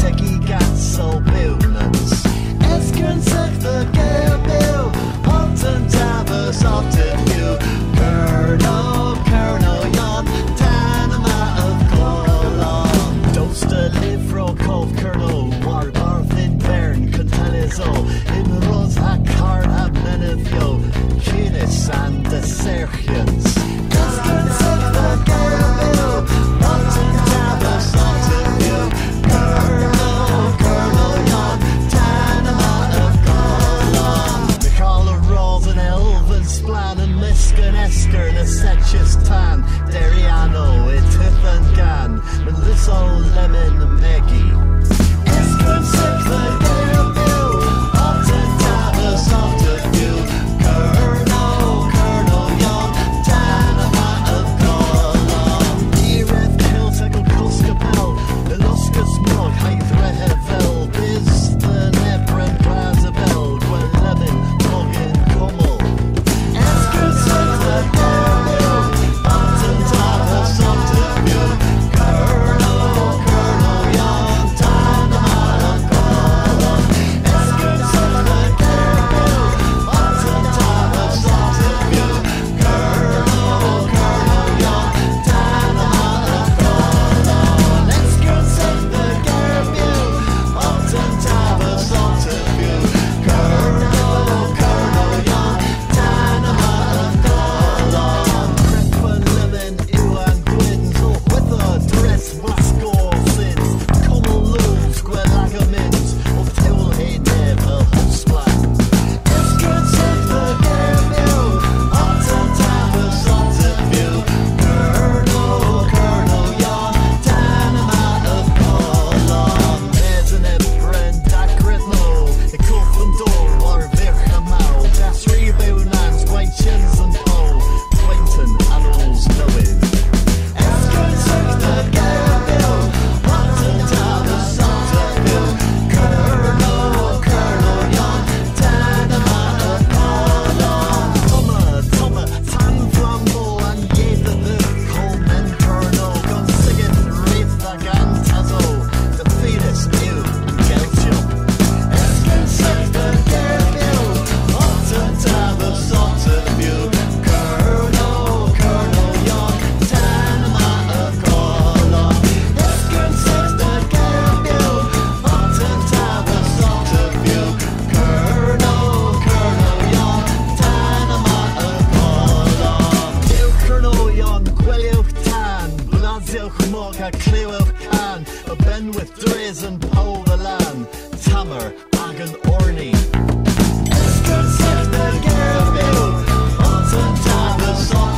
tegi gatsel biwnans. Eskern sig the gerbil, Alten tavers of the view. Colonel, yon, Tanama of Colon. Doster live fro cove Colonel, war barth in Bern, Contalizo, in Ros a card a menefio, Kinis and the Sergians. Eskern sig the gerbil, Alten tavers of the view. Colonel, yon, Tanama of Colon. Michaela Rose and Elven Splan and Miskin Esker and a Setchus Tan. Deriano, Itith and Gan, Melissa Lemon and Meggie. Eskern sig the gerbil, Alten tavers of the view. Colonel, yon, Tanama of Colon. Erev Kiltegel Kuskapel, Iluscus Mog, Heithrehevel, Biz the Nebren Brazabel, Gwelevin, Togin, Kummel. Eskern sig the gerbil, Alten tavers of the view. Colonel, yon, Tanama of Colon. Eskern sig the gerbil, Alten tavers of the view. Colonel, yon, Tanama of Colon. Eskern sig the gerbil, Alten tavers of the view. Colonel, yon, Tanama of Colon. Crepper lemon, Iwan Gwyn's, or with a dress wascore sins. Common looms, Gwelagamins, or Tilhay never Husplan. Eskern sig the gerbil, Alten tavers of the view. Colonel, yon, Tanama of Colon. There's an Ebren, Dagridlo, a Coffendor, or Virgamau. Das Rebunans, Gwachins and Poe, Quentin and all's knowing. Eskern sig the gerbil, Alten tavers of the view. Colonel, yon, Tanama of Colon. Tommer, Tan Flambo and Yether the Coleman Colonel. Gon Sigurd, Wraith the Gantazo, the Fetus, Ew, Geltium. Eskern sig the gerbil, Alten tavers of the view. Colonel, yon, Tanama of Colon. Eskern sig the gerbil, Alten tavers of the view. Colonel, yon, Tanama of Colon. Colonel, yon, Gweliwch Tan, Blazilch Mog a Clewch Can, a Ben with Dres and Poe the Lan, Tamer, Agan Orny. Eskern sig the gerbil, Alten tavers of